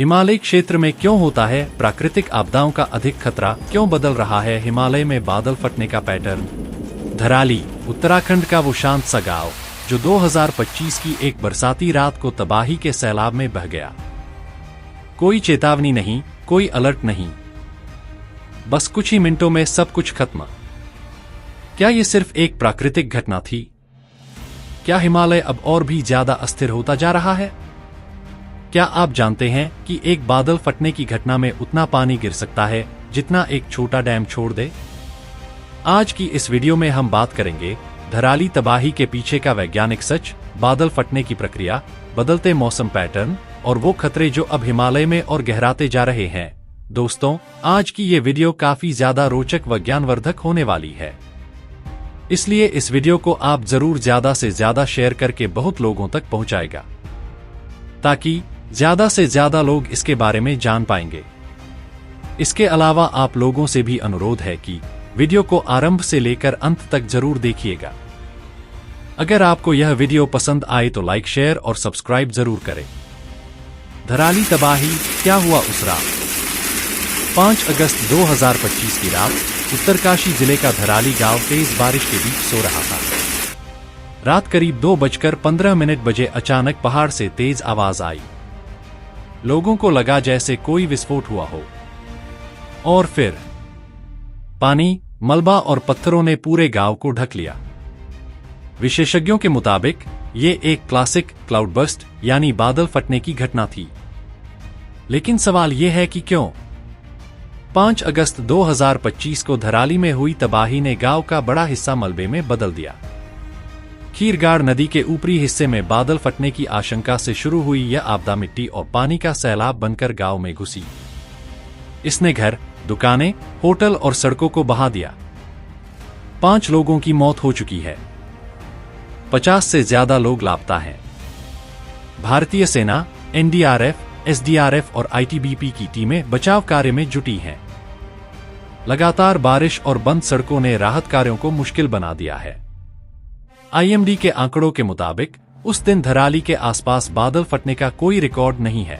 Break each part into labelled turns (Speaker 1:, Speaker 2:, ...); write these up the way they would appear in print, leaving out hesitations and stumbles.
Speaker 1: हिमालय क्षेत्र में क्यों होता है प्राकृतिक आपदाओं का अधिक खतरा, क्यों बदल रहा है हिमालय में बादल फटने का पैटर्न। धराली, उत्तराखंड का वो शांत सा गांव जो 2025 की एक बरसाती रात को तबाही के सैलाब में बह गया। कोई चेतावनी नहीं, कोई अलर्ट नहीं, बस कुछ ही मिनटों में सब कुछ खत्म। क्या ये सिर्फ एक प्राकृतिक घटना थी? क्या हिमालय अब और भी ज्यादा अस्थिर होता जा रहा है? क्या आप जानते हैं कि एक बादल फटने की घटना में उतना पानी गिर सकता है जितना एक छोटा डैम छोड़ दे? आज की इस वीडियो में हम बात करेंगे धराली तबाही के पीछे का वैज्ञानिक सच, बादल फटने की प्रक्रिया, बदलते मौसम पैटर्न और वो खतरे जो अब हिमालय में और गहराते जा रहे हैं। दोस्तों, आज की ये वीडियो काफी ज्यादा रोचक व ज्ञानवर्धक होने वाली है, इसलिए इस वीडियो को आप जरूर ज्यादा से ज्यादा शेयर करके बहुत लोगों तक पहुंचाएगा, ताकि ज्यादा से ज्यादा लोग इसके बारे में जान पाएंगे। इसके अलावा आप लोगों से भी अनुरोध है कि वीडियो को आरंभ से लेकर अंत तक जरूर देखिएगा। अगर आपको यह वीडियो पसंद आए तो लाइक, शेयर और सब्सक्राइब जरूर करें। धराली तबाही, क्या हुआ उस रात? 5 अगस्त 2025 की रात उत्तरकाशी जिले का धराली गांव तेज बारिश के बीच सो रहा था। रात करीब 2:15 बजे अचानक पहाड़ से तेज आवाज आई। लोगों को लगा जैसे कोई विस्फोट हुआ हो, और फिर पानी, मलबा और पत्थरों ने पूरे गांव को ढक लिया। विशेषज्ञों के मुताबिक ये एक क्लासिक क्लाउडबर्स्ट यानी बादल फटने की घटना थी। लेकिन सवाल ये है कि क्यों? 5 अगस्त 2025 को धराली में हुई तबाही ने गांव का बड़ा हिस्सा मलबे में बदल दिया। खीरगाड़ नदी के ऊपरी हिस्से में बादल फटने की आशंका से शुरू हुई यह आपदा मिट्टी और पानी का सैलाब बनकर गांव में घुसी। इसने घर, दुकानें, होटल और सड़कों को बहा दिया। 5 लोगों की मौत हो चुकी है, 50 से ज्यादा लोग लापता हैं। भारतीय सेना, एनडीआरएफ, एसडीआरएफ और आईटीबीपी की टीमें बचाव कार्य में जुटी हैं। लगातार बारिश और बंद सड़कों ने राहत कार्यों को मुश्किल बना दिया है। आईएमडी के आंकड़ों के मुताबिक उस दिन धराली के आसपास बादल फटने का कोई रिकॉर्ड नहीं है,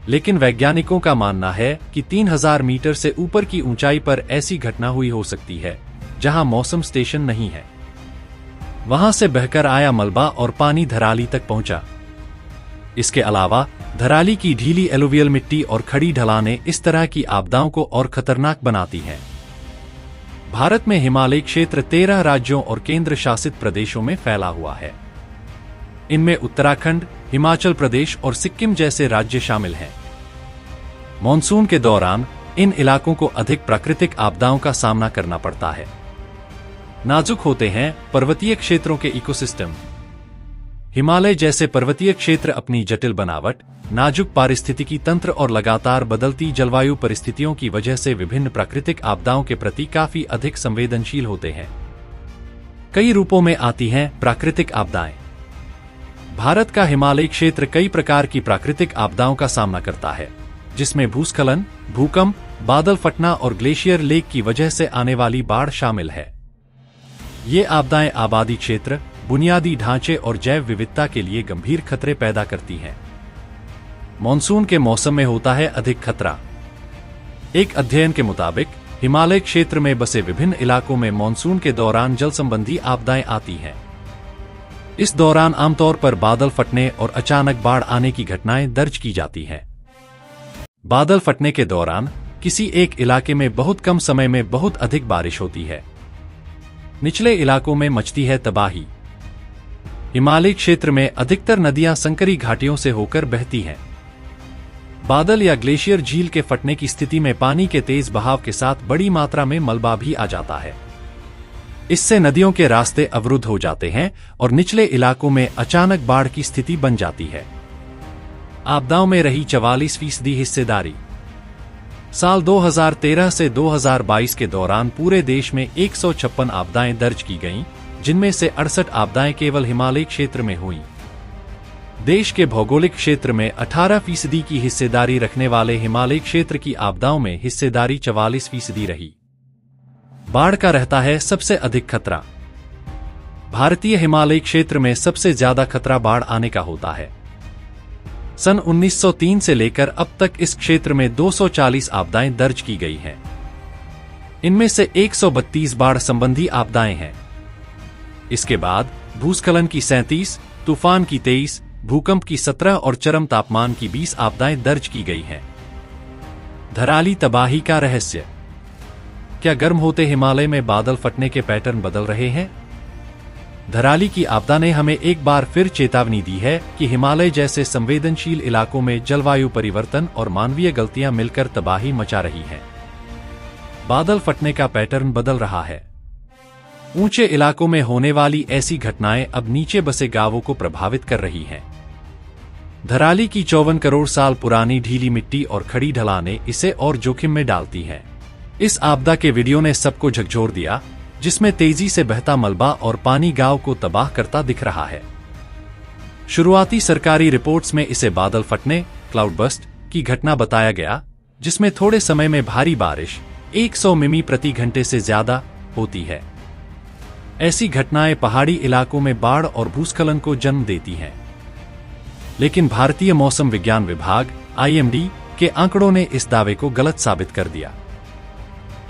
Speaker 1: लेकिन वैज्ञानिकों का मानना है कि 3000 मीटर से ऊपर की ऊंचाई पर ऐसी घटना हुई हो सकती है जहां मौसम स्टेशन नहीं है। वहां से बहकर आया मलबा और पानी धराली तक पहुंचा। इसके अलावा धराली की ढीली एलुवियल मिट्टी और खड़ी ढलानें इस तरह की आपदाओं को और खतरनाक बनाती हैं। भारत में हिमालय क्षेत्र 13 राज्यों और केंद्र शासित प्रदेशों में फैला हुआ है। इनमें उत्तराखंड, हिमाचल प्रदेश और सिक्किम जैसे राज्य शामिल हैं। मॉनसून के दौरान इन इलाकों को अधिक प्राकृतिक आपदाओं का सामना करना पड़ता है। नाजुक होते हैं पर्वतीय क्षेत्रों के इकोसिस्टम। हिमालय जैसे पर्वतीय क्षेत्र अपनी जटिल बनावट, नाजुक पारिस्थितिकी तंत्र और लगातार बदलती जलवायु परिस्थितियों की वजह से विभिन्न प्राकृतिक आपदाओं के प्रति काफी अधिक संवेदनशील होते हैं। कई रूपों में आती हैं प्राकृतिक आपदाएं। भारत का हिमालय क्षेत्र कई प्रकार की प्राकृतिक आपदाओं का सामना करता है, जिसमें भूस्खलन, भूकंप, बादल फटना और ग्लेशियर लेक की वजह से आने वाली बाढ़ शामिल है। ये आपदाएं आबादी क्षेत्र, बुनियादी ढांचे और जैव विविधता के लिए गंभीर खतरे पैदा करती हैं। मॉनसून के मौसम में होता है अधिक खतरा। एक अध्ययन के मुताबिक हिमालय क्षेत्र में बसे विभिन्न इलाकों में मॉनसून के दौरान जल संबंधी आपदाएं आती हैं। इस दौरान आमतौर पर बादल फटने और अचानक बाढ़ आने की घटनाएं दर्ज की जाती हैं। बादल फटने के दौरान किसी एक इलाके में बहुत कम समय में बहुत अधिक बारिश होती है। निचले इलाकों में मचती है तबाही। हिमालय क्षेत्र में अधिकतर नदियां संकरी घाटियों से होकर बहती हैं। बादल या ग्लेशियर झील के फटने की स्थिति में पानी के तेज बहाव के साथ बड़ी मात्रा में मलबा भी आ जाता है। इससे नदियों के रास्ते अवरुद्ध हो जाते हैं और निचले इलाकों में अचानक बाढ़ की स्थिति बन जाती है। आपदाओं में रही 44% हिस्सेदारी। साल 2013 से 2022 के दौरान पूरे देश में 156 आपदाएं दर्ज की गईं, जिनमें से 68 आपदाएं केवल हिमालय क्षेत्र में हुईं। देश के भौगोलिक क्षेत्र में 18% की हिस्सेदारी रखने वाले हिमालय क्षेत्र की आपदाओं में हिस्सेदारी 44% रही। बाढ़ का रहता है सबसे अधिक खतरा। भारतीय हिमालय क्षेत्र में सबसे ज्यादा खतरा बाढ़ आने का होता है। सन 1903 से लेकर अब तक इस क्षेत्र में 240 आपदाएं दर्ज की गई हैं। इनमें से 132 बाढ़ संबंधी आपदाएं हैं। इसके बाद भूस्खलन की 37, तूफान की 23, भूकंप की 17 और चरम तापमान की 20 आपदाएं दर्ज की गई हैं। धराली तबाही का रहस्य। क्या गर्म होते हिमालय में बादल फटने के पैटर्न बदल रहे हैं? धराली की आपदा ने हमें एक बार फिर चेतावनी दी है कि हिमालय जैसे संवेदनशील इलाकों में जलवायु परिवर्तन और मानवीय गलतियां मिलकर तबाही मचा रही हैं। बादल फटने का पैटर्न बदल रहा है। ऊंचे इलाकों में होने वाली ऐसी घटनाएं अब नीचे बसे गांवों को प्रभावित कर रही हैं। धराली की 54 करोड़ साल पुरानी ढीली मिट्टी और खड़ी ढलानें इसे और जोखिम में डालती हैं। इस आपदा के वीडियो ने सबको झकझोर दिया, जिसमें तेजी से बहता मलबा और पानी गांव को तबाह करता दिख रहा है। शुरुआती सरकारी रिपोर्ट्स में इसे बादल फटने, क्लाउड बस्ट की घटना बताया गया, जिसमें थोड़े समय में भारी बारिश 100 मिमी प्रति घंटे से ज्यादा होती है। ऐसी घटनाएं पहाड़ी इलाकों में बाढ़ और भूस्खलन को जन्म देती हैं। लेकिन भारतीय मौसम विज्ञान विभाग (IMD) के आंकड़ों ने इस दावे को गलत साबित कर दिया।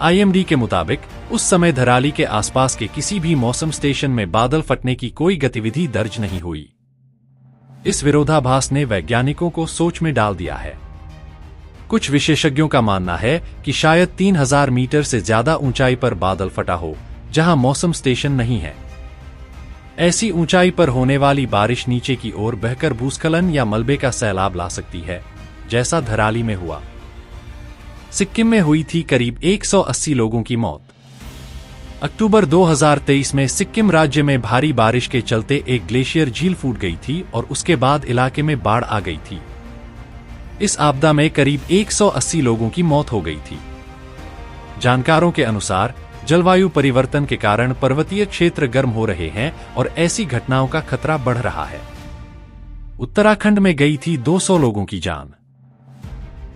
Speaker 1: IMD के मुताबिक उस समय धराली के आसपास के किसी भी मौसम स्टेशन में बादल फटने की कोई गतिविधि दर्ज नहीं हुई। इस विरोधाभास ने वैज्ञानिकों को सोच में डाल दिया है। कुछ विशेषज्ञों का मानना है कि शायद 3000 मीटर से ज्यादा ऊंचाई पर बादल फटा हो, जहां मौसम स्टेशन नहीं है। ऐसी ऊंचाई पर होने वाली बारिश नीचे की ओर बहकर भूस्खलन या मलबे का सैलाब ला सकती है, जैसा धराली में हुआ। सिक्किम में हुई थी करीब 180 लोगों की मौत। अक्टूबर 2023 में सिक्किम राज्य में भारी बारिश के चलते एक ग्लेशियर झील फूट गई थी और उसके बाद इलाके में बाढ़ आ गई थी। इस आपदा में करीब 180 लोगों की मौत हो गई थी। जानकारों के अनुसार जलवायु परिवर्तन के कारण पर्वतीय क्षेत्र गर्म हो रहे हैं और ऐसी घटनाओं का खतरा बढ़ रहा है। उत्तराखंड में गई थी 200 लोगों की जान।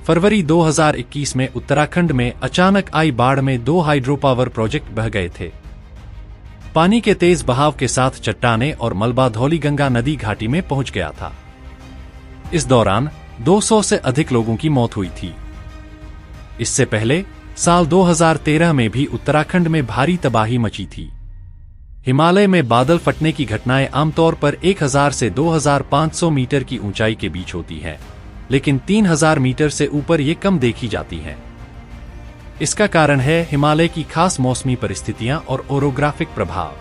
Speaker 1: फरवरी 2021 में उत्तराखंड में अचानक आई बाढ़ में 2 हाइड्रो पावर प्रोजेक्ट बह गए थे। पानी के तेज बहाव के साथ चट्टानें और मलबा धौलीगंगा नदी घाटी में पहुंच गया था। इस दौरान 200 से अधिक लोगों की मौत हुई थी। इससे पहले साल 2013 में भी उत्तराखंड में भारी तबाही मची थी। हिमालय में बादल फटने की घटनाएं आमतौर पर 1000 से 2500 मीटर की ऊंचाई के बीच होती हैं, लेकिन 3000 मीटर से ऊपर ये कम देखी जाती हैं। इसका कारण है हिमालय की खास मौसमी परिस्थितियां और ओरोग्राफिक प्रभाव।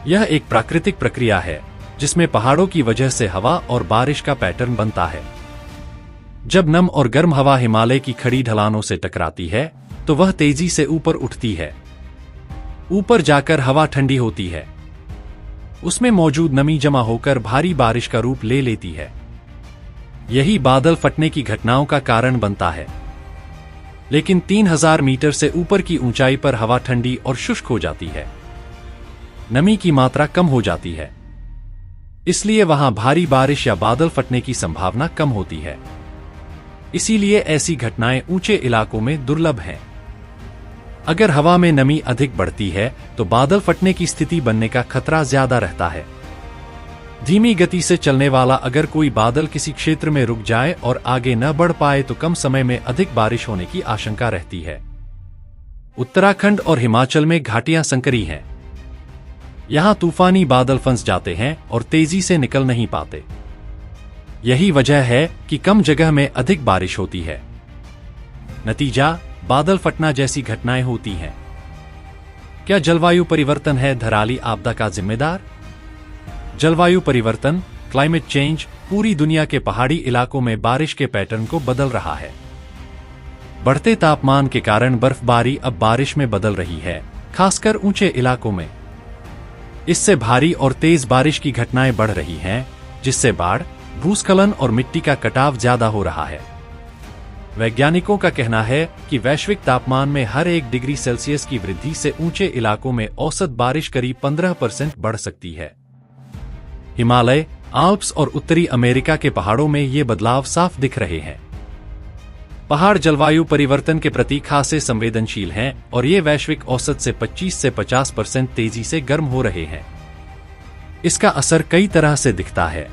Speaker 1: यह एक प्राकृतिक प्रक्रिया है जिसमें पहाड़ों की वजह से हवा और बारिश का पैटर्न बनता है। जब नम और गर्म हवा हिमालय की खड़ी ढलानों से टकराती है तो वह तेजी से ऊपर उठती है। ऊपर जाकर हवा ठंडी होती है। उसमें मौजूद नमी जमा होकर भारी बारिश का रूप ले लेती है। यही बादल फटने की घटनाओं का कारण बनता है। लेकिन 3000 मीटर से ऊपर की ऊंचाई पर हवा ठंडी और शुष्क हो जाती है। नमी की मात्रा कम हो जाती है, इसलिए वहां भारी बारिश या बादल फटने की संभावना कम होती है। इसीलिए ऐसी घटनाएं ऊंचे इलाकों में दुर्लभ हैं। अगर हवा में नमी अधिक बढ़ती है तो बादल फटने की स्थिति बनने का खतरा ज्यादा रहता है। धीमी गति से चलने वाला अगर कोई बादल किसी क्षेत्र में रुक जाए और आगे न बढ़ पाए तो कम समय में अधिक बारिश होने की आशंका रहती है। उत्तराखंड और हिमाचल में घाटियां संकरी हैं। यहां तूफानी बादल फंस जाते हैं और तेजी से निकल नहीं पाते। यही वजह है कि कम जगह में अधिक बारिश होती है। नतीजा बादल फटना जैसी घटनाएं होती हैं। क्या जलवायु परिवर्तन है धराली आपदा का जिम्मेदार? जलवायु परिवर्तन, क्लाइमेट चेंज, पूरी दुनिया के पहाड़ी इलाकों में बारिश के पैटर्न को बदल रहा है। बढ़ते तापमान के कारण बर्फबारी अब बारिश में बदल रही है, खासकर ऊंचे इलाकों में। इससे भारी और तेज बारिश की घटनाएं बढ़ रही हैं, जिससे बाढ़, भूस्खलन और मिट्टी का कटाव ज्यादा हो रहा है। वैज्ञानिकों का कहना है कि वैश्विक तापमान में हर 1 डिग्री सेल्सियस की वृद्धि से ऊंचे इलाकों में औसत बारिश करीब 15% बढ़ सकती है। हिमालय, आल्प्स और उत्तरी अमेरिका के पहाड़ों में ये बदलाव साफ दिख रहे हैं। पहाड़ जलवायु परिवर्तन के प्रति खासे संवेदनशील हैं और ये वैश्विक औसत से 25 से 50% तेजी से गर्म हो रहे हैं। इसका असर कई तरह से दिखता है।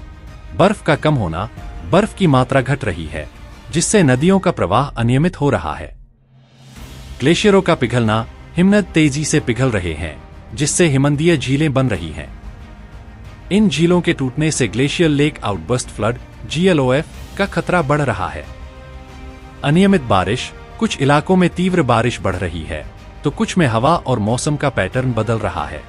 Speaker 1: बर्फ का कम होना, बर्फ की मात्रा घट रही है, जिससे नदियों का प्रवाह अनियमित हो रहा है। ग्लेशियरों का पिघलना, हिमनद तेजी से पिघल रहे हैं, जिससे हिमनदीय झीलें बन रही हैं। इन झीलों के टूटने से glacier lake outburst flood (GLOF) का खतरा बढ़ रहा है। अनियमित बारिश, कुछ इलाकों में तीव्र बारिश बढ़ रही है, तो कुछ में हवा और मौसम का पैटर्न बदल रहा है।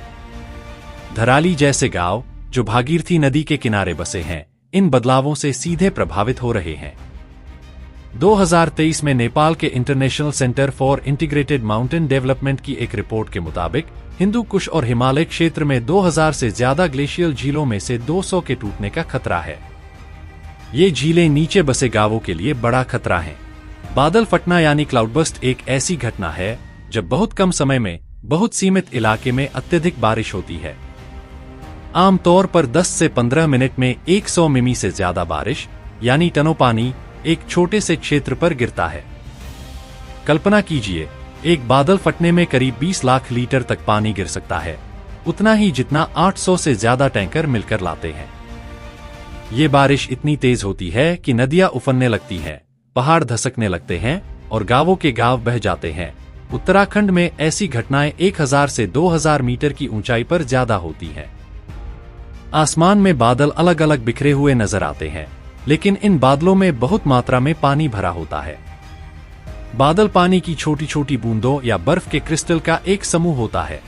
Speaker 1: धराली जैसे गांव, जो भागीरथी नदी के किनारे बसे हैं, इन बदलावों से सीधे प्रभावित हो रहे हैं। 2023 में नेपाल के international centre for integrated mountain development की एक रिपोर्ट के मुताबिक हिंदू कुश और हिमालय क्षेत्र में 2000 से ज्यादा ग्लेशियल झीलों में से 200 के टूटने का खतरा है। ये झीलें नीचे बसे गांवों के लिए बड़ा खतरा हैं। बादल फटना यानी क्लाउडबर्स्ट एक ऐसी घटना है जब बहुत कम समय में बहुत सीमित इलाके में अत्यधिक बारिश होती है। आमतौर पर 10 से 15 मिनट में 100 मिमी से ज्यादा बारिश यानी टनों पानी एक छोटे से क्षेत्र पर गिरता है। कल्पना कीजिए, एक बादल फटने में करीब 20 लाख लीटर तक पानी गिर सकता है, उतना ही जितना 800 से ज्यादा टैंकर मिलकर लाते हैं। ये बारिश इतनी तेज होती है कि नदियां उफनने लगती हैं, पहाड़ धसकने लगते हैं और गांवों के गांव बह जाते हैं। उत्तराखंड में ऐसी घटनाएं 1000 से 2000 मीटर की ऊंचाई पर ज्यादा होती हैं। आसमान में बादल अलग अलग बिखरे हुए नजर आते हैं, लेकिन इन बादलों में बहुत मात्रा में पानी भरा होता है। बादल पानी की छोटी छोटी बूंदों या बर्फ के क्रिस्टल का एक समूह होता है।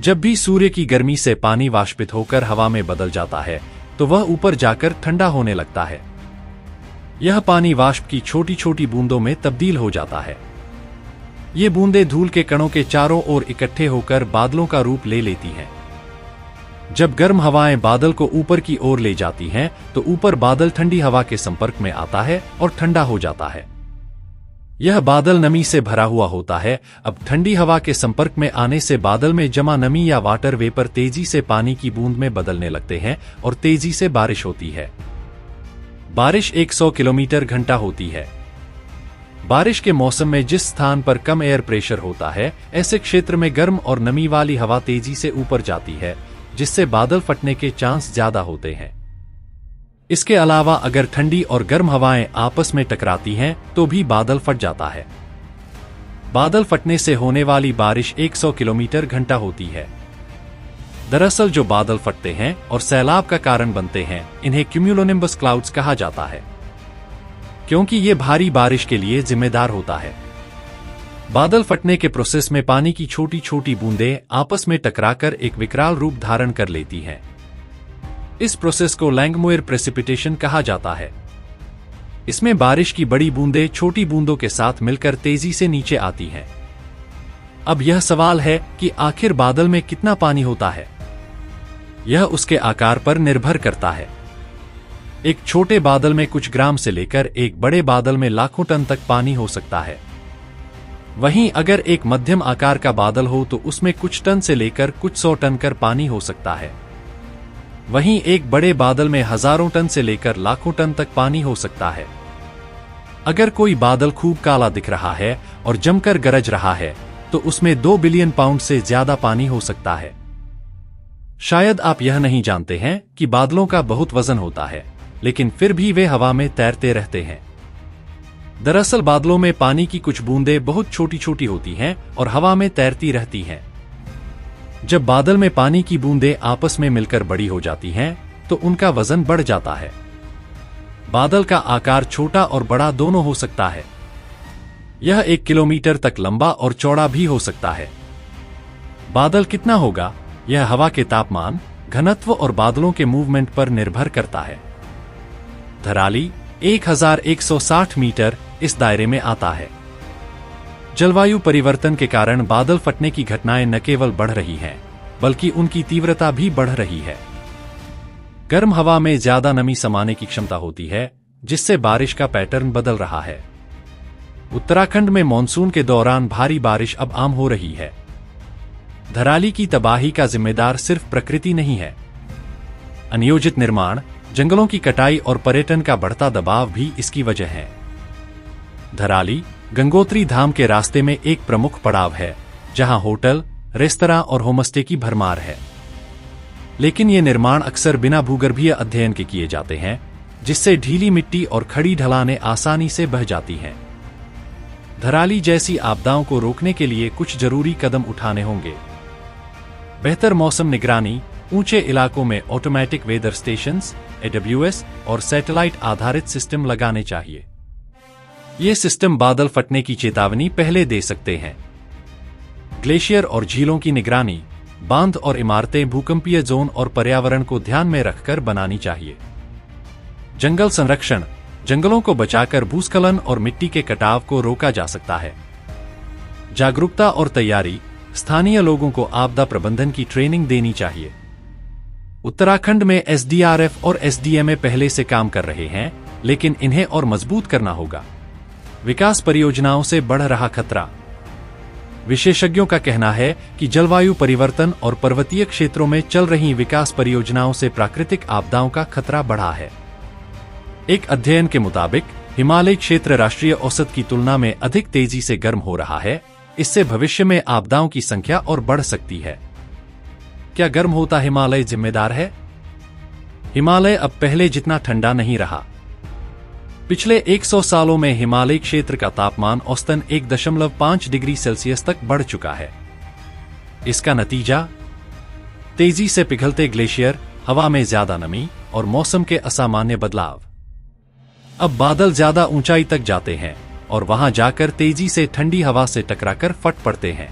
Speaker 1: जब भी सूर्य की गर्मी से पानी वाष्पित होकर हवा में बदल जाता है, तो वह ऊपर जाकर ठंडा होने लगता है। यह पानी वाष्प की छोटी छोटी बूंदों में तब्दील हो जाता है। ये बूंदें धूल के कणों के चारों ओर इकट्ठे होकर बादलों का रूप ले लेती हैं। जब गर्म हवाएं बादल को ऊपर की ओर ले जाती हैं, तो ऊपर बादल ठंडी हवा के संपर्क में आता है और ठंडा हो जाता है। यह बादल नमी से भरा हुआ होता है। अब ठंडी हवा के संपर्क में आने से बादल में जमा नमी या वाटर वेपर तेजी से पानी की बूंद में बदलने लगते हैं और तेजी से बारिश होती है। बारिश 100 किलोमीटर घंटा होती है। बारिश के मौसम में जिस स्थान पर कम एयर प्रेशर होता है, ऐसे क्षेत्र में गर्म और नमी वाली हवा तेजी से ऊपर जाती है, जिससे बादल फटने के चांस ज्यादा होते हैं। इसके अलावा अगर ठंडी और गर्म हवाएं आपस में टकराती हैं, तो भी बादल फट जाता है। बादल फटने से होने वाली बारिश 100 किलोमीटर घंटा होती है। दरअसल जो बादल फटते हैं और सैलाब का कारण बनते हैं, इन्हें क्यूमुलोनिम्बस क्लाउड्स कहा जाता है, क्योंकि ये भारी बारिश के लिए जिम्मेदार होता है। बादल फटने के प्रोसेस में पानी की छोटी छोटी बूंदें आपस में टकराकर एक विकराल रूप धारण कर लेती हैं। इस प्रोसेस को लैंगमुइर प्रेसिपिटेशन कहा जाता है। इसमें बारिश की बड़ी बूंदें छोटी बूंदों के साथ मिलकर तेजी से नीचे आती हैं। अब यह सवाल है कि आखिर बादल में कितना पानी होता है? यह उसके आकार पर निर्भर करता है। एक छोटे बादल में कुछ ग्राम से लेकर एक बड़े बादल में लाखों टन तक पानी हो सकता है। वहीं अगर एक मध्यम आकार का बादल हो तो उसमें कुछ टन से लेकर कुछ 100 टन कर पानी हो सकता है। वहीं एक बड़े बादल में हजारों टन से लेकर लाखों टन तक पानी हो सकता है। अगर कोई बादल खूब काला दिख रहा है और जमकर गरज रहा है, तो उसमें 2 बिलियन पाउंड से ज्यादा पानी हो सकता है। शायद आप यह नहीं जानते हैं कि बादलों का बहुत वजन होता है, लेकिन फिर भी वे हवा में तैरते रहते हैं। दरअसल बादलों में पानी की कुछ बूंदें बहुत छोटी छोटी होती हैं और हवा में तैरती रहती हैं। जब बादल में पानी की बूंदें आपस में मिलकर बड़ी हो जाती हैं, तो उनका वजन बढ़ जाता है। बादल का आकार छोटा और बड़ा दोनों हो सकता है। यह 1 किलोमीटर तक लंबा और चौड़ा भी हो सकता है। बादल कितना होगा, यह हवा के तापमान, घनत्व और बादलों के मूवमेंट पर निर्भर करता है। धराली 1160 मीटर इस दायरे में आता है। जलवायु परिवर्तन के कारण बादल फटने की घटनाएं न केवल बढ़ रही हैं, बल्कि उनकी तीव्रता भी बढ़ रही है। गर्म हवा में ज्यादा नमी समाने की क्षमता होती है, जिससे बारिश का पैटर्न बदल रहा है। उत्तराखंड में मॉनसून के दौरान भारी बारिश अब आम हो रही है। धराली की तबाही का जिम्मेदार सिर्फ प्रकृति नहीं है। अनियोजित निर्माण, जंगलों की कटाई और पर्यटन का बढ़ता दबाव भी इसकी वजह है। धराली गंगोत्री धाम के रास्ते में एक प्रमुख पड़ाव है, जहां होटल, रेस्तरां और होमस्टे की भरमार है। लेकिन ये निर्माण अक्सर बिना भूगर्भीय अध्ययन के किए जाते हैं, जिससे ढीली मिट्टी और खड़ी ढलानें आसानी से बह जाती हैं। धराली जैसी आपदाओं को रोकने के लिए कुछ जरूरी कदम उठाने होंगे। बेहतर मौसम निगरानी, ऊंचे इलाकों में ऑटोमेटिक वेदर स्टेशंस AWS और सैटेलाइट आधारित सिस्टम लगाने चाहिए। ये सिस्टम बादल फटने की चेतावनी पहले दे सकते हैं। ग्लेशियर और झीलों की निगरानी, बांध और इमारतें भूकंपीय जोन और पर्यावरण को ध्यान में रखकर बनानी चाहिए। जंगल संरक्षण, जंगलों को बचाकर भूस्खलन और मिट्टी के कटाव को रोका जा सकता है। जागरूकता और तैयारी, स्थानीय लोगों को आपदा प्रबंधन की ट्रेनिंग देनी चाहिए। उत्तराखंड में SDRF और SDMA पहले से काम कर रहे हैं, लेकिन इन्हें और मजबूत करना होगा। विकास परियोजनाओं से बढ़ रहा खतरा। विशेषज्ञों का कहना है कि जलवायु परिवर्तन और पर्वतीय क्षेत्रों में चल रही विकास परियोजनाओं से प्राकृतिक आपदाओं का खतरा बढ़ा है। एक अध्ययन के मुताबिक हिमालय क्षेत्र राष्ट्रीय औसत की तुलना में अधिक तेजी से गर्म हो रहा है। इससे भविष्य में आपदाओं की संख्या और बढ़ सकती है। क्या गर्म होता हिमालय जिम्मेदार है? हिमालय अब पहले जितना ठंडा नहीं रहा। पिछले 100 सालों में हिमालय क्षेत्र का तापमान औसतन 1.5 डिग्री सेल्सियस तक बढ़ चुका है। इसका नतीजा? तेजी से पिघलते ग्लेशियर, हवा में ज्यादा नमी और मौसम के असामान्य बदलाव। अब बादल ज्यादा ऊंचाई तक जाते हैं और वहां जाकर तेजी से ठंडी हवा से टकराकर फट पड़ते हैं।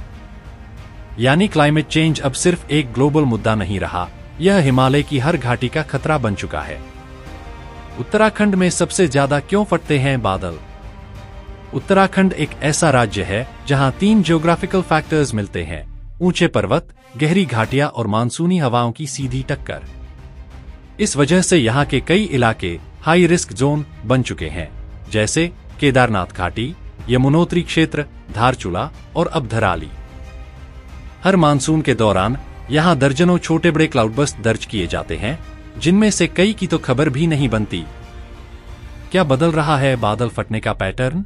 Speaker 1: यानी क्लाइमेट चेंज अब सिर्फ एक ग्लोबल मुद्दा नहीं रहा, यह हिमालय की हर घाटी का खतरा बन चुका है। उत्तराखंड में सबसे ज्यादा क्यों फटते हैं बादल? उत्तराखंड एक ऐसा राज्य है जहां 3 ज्योग्राफिकल फैक्टर्स मिलते हैं: ऊंचे पर्वत, गहरी घाटियां और मानसूनी हवाओं की सीधी टक्कर। इस वजह से यहां के कई इलाके हाई रिस्क जोन बन चुके हैं, जैसे केदारनाथ घाटी, यमुनोत्री क्षेत्र, धारचूला और अब धराली। हर मानसून के दौरान यहां दर्जनों छोटे बड़े क्लाउडबर्स्ट दर्ज किए जाते हैं, जिनमें से कई की तो खबर भी नहीं बनती। क्या बदल रहा है बादल फटने का पैटर्न?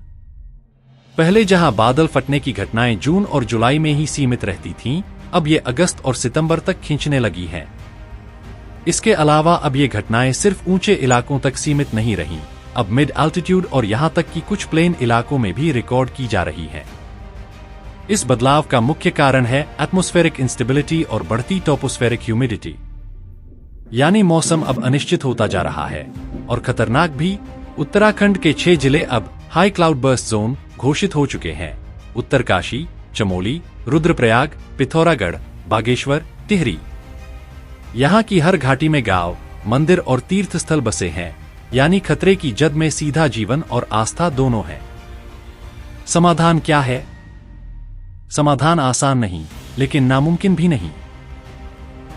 Speaker 1: पहले जहां बादल फटने की घटनाएं जून और जुलाई में ही सीमित रहती थीं, अब ये अगस्त और सितंबर तक खींचने लगी हैं। इसके अलावा अब ये घटनाएं सिर्फ ऊंचे इलाकों तक सीमित नहीं रहीं, अब मिड एल्टीट्यूड और यहां तक कि कुछ प्लेन इलाकों में भी रिकॉर्ड की जा रही हैं। इस बदलाव का मुख्य कारण है एटमॉस्फेरिक इंस्टेबिलिटी और बढ़ती टॉपोस्फेरिक ह्यूमिडिटी। यानी मौसम अब अनिश्चित होता जा रहा है और खतरनाक भी। उत्तराखंड के 6 जिले अब हाई क्लाउड बर्स्ट जोन घोषित हो चुके हैं: उत्तरकाशी, चमोली, रुद्रप्रयाग, पिथौरागढ़, बागेश्वर, टिहरी। यहाँ की हर घाटी में गांव, मंदिर और तीर्थ स्थल बसे हैं, यानी खतरे की जद में सीधा जीवन और आस्था दोनों है। समाधान क्या है? समाधान आसान नहीं, लेकिन नामुमकिन भी नहीं।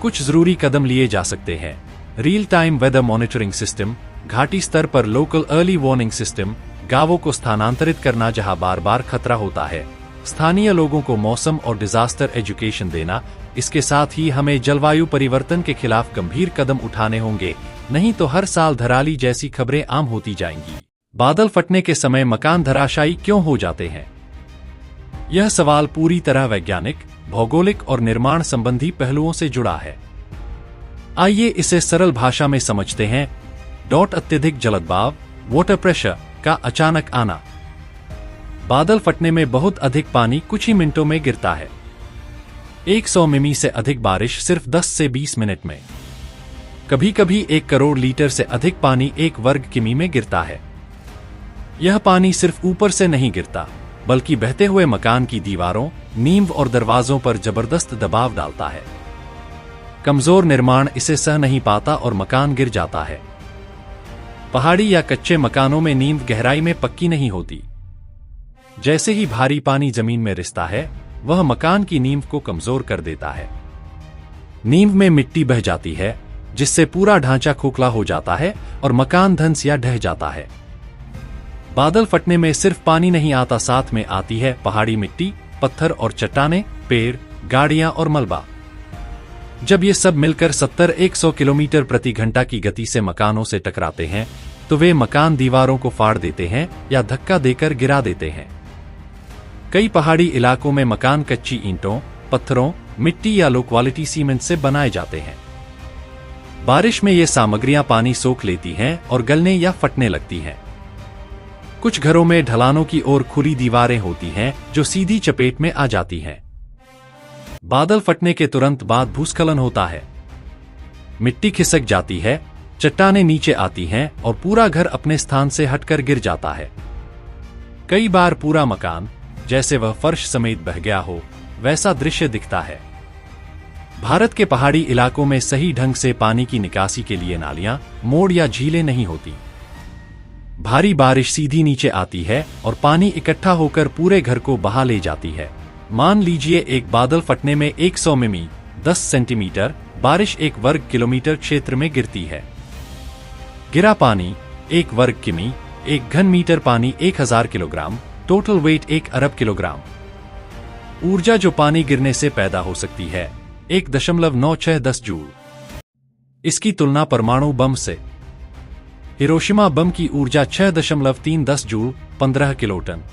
Speaker 1: कुछ जरूरी कदम लिए जा सकते हैं: real time weather monitoring system, घाटी स्तर पर लोकल अर्ली वार्निंग सिस्टम, गांवों को स्थानांतरित करना जहां बार बार खतरा होता है, स्थानीय लोगों को मौसम और डिजास्टर एजुकेशन देना। इसके साथ ही हमें जलवायु परिवर्तन के खिलाफ गंभीर कदम उठाने होंगे, नहीं तो हर साल धराली जैसी खबरें आम होती जाएंगी। बादल फटने के समय मकान धराशायी क्यों हो जाते हैं? यह सवाल पूरी तरह वैज्ञानिक, भौगोलिक और निर्माण संबंधी पहलुओं से जुड़ा है। आइए इसे सरल भाषा में समझते हैं। अत्यधिक जलदबाव, वाटर प्रेशर का अचानक आना। बादल फटने में बहुत अधिक पानी कुछ ही मिनटों में गिरता है। 100 मिमी से अधिक बारिश सिर्फ 10 से 20 मिनट में। कभी कभी 1 करोड़ लीटर से अधिक पानी 1 वर्ग किमी में गिरता है। यह पानी सिर्फ ऊपर से नहीं गिरता, बल्कि बहते हुए मकान की दीवारों, नींव और दरवाजों पर जबरदस्त दबाव डालता है। कमजोर निर्माण इसे सह नहीं पाता और मकान गिर जाता है। पहाड़ी या कच्चे मकानों में नींव गहराई में पक्की नहीं होती। जैसे ही भारी पानी जमीन में रिसता है, वह मकान की नींव को कमजोर कर देता है। नींव में मिट्टी बह जाती है, जिससे पूरा ढांचा खोखला हो जाता है और मकान धंस या ढह जाता है। बादल फटने में सिर्फ पानी नहीं आता, साथ में आती है पहाड़ी मिट्टी, पत्थर और चट्टानें, पेड़, गाड़ियां और मलबा। जब ये सब मिलकर 70-100 किलोमीटर प्रति घंटा की गति से मकानों से टकराते हैं, तो वे मकान दीवारों को फाड़ देते हैं या धक्का देकर गिरा देते हैं। कई पहाड़ी इलाकों में मकान कच्ची ईंटों, पत्थरों, मिट्टी या लो क्वालिटी सीमेंट से बनाए जाते हैं। बारिश में ये सामग्रियां पानी सोख लेती हैं और गलने या फटने लगती हैं। कुछ घरों में ढलानों की ओर खुली दीवारें होती हैं जो सीधी चपेट में आ जाती हैं। बादल फटने के तुरंत बाद भूस्खलन होता है। मिट्टी खिसक जाती है, चट्टानें नीचे आती हैं और पूरा घर अपने स्थान से हटकर गिर जाता है। कई बार पूरा मकान, जैसे वह फर्श समेत बह गया हो, वैसा दृश्य दिखता है। भारत के पहाड़ी इलाकों में सही ढंग से पानी की निकासी के लिए नालियां, मोड़ या झीलें नहीं होती। भारी बारिश सीधी नीचे आती है और पानी इकट्ठा होकर पूरे घर को बहा ले जाती है। मान लीजिए एक बादल फटने में 100 मिमी 10 सेंटीमीटर बारिश 1 वर्ग किलोमीटर क्षेत्र में गिरती है। गिरा पानी 1 वर्ग किमी 1 घन मीटर पानी 1000 किलोग्राम, टोटल वेट 1 अरब किलोग्राम। ऊर्जा जो पानी गिरने से पैदा हो सकती है 1.9610 जूल। इसकी तुलना परमाणु बम से। हिरोशिमा बम की ऊर्जा 6.310 जूल 15 किलोटन।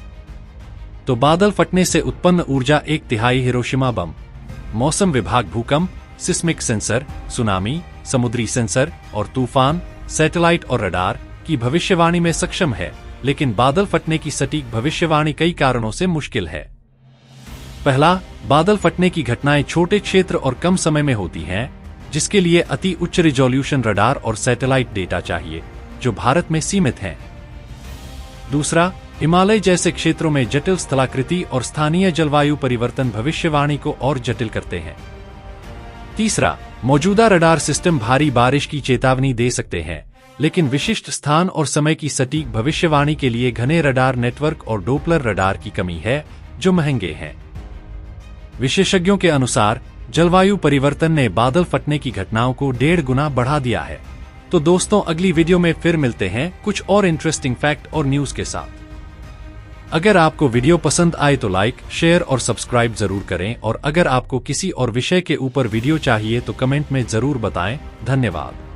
Speaker 1: तो बादल फटने से उत्पन्न ऊर्जा 1/3 हिरोशिमा बम। मौसम विभाग भूकंप, सिस्मिक सेंसर, सुनामी, समुद्री सेंसर और तूफान, सैटेलाइट और रडार की भविष्यवाणी में सक्षम है, लेकिन बादल फटने की सटीक भविष्यवाणी कई कारणों से मुश्किल है। पहला, बादल फटने की घटनाएं छोटे क्षेत्र और कम समय में होती हैं, जिसके लिए अति उच्च रिजोल्यूशन रडार और सैटेलाइट डेटा चाहिए, जो भारत में सीमित हैं। दूसरा, हिमालय जैसे क्षेत्रों में जटिल स्थलाकृति और स्थानीय जलवायु परिवर्तन भविष्यवाणी को और जटिल करते हैं। तीसरा, मौजूदा रडार सिस्टम भारी बारिश की चेतावनी दे सकते हैं, लेकिन विशिष्ट स्थान और समय की सटीक भविष्यवाणी के लिए घने रडार नेटवर्क और डोपलर रडार की कमी है, जो महंगे हैं। विशेषज्ञों के अनुसार जलवायु परिवर्तन ने बादल फटने की घटनाओं को 1.5 गुना बढ़ा दिया है। तो दोस्तों, अगली वीडियो में फिर मिलते हैं कुछ और इंटरेस्टिंग फैक्ट और न्यूज के साथ। अगर आपको वीडियो पसंद आए तो लाइक, शेयर और सब्सक्राइब जरूर करें, और अगर आपको किसी और विषय के ऊपर वीडियो चाहिए तो कमेंट में जरूर बताएं। धन्यवाद।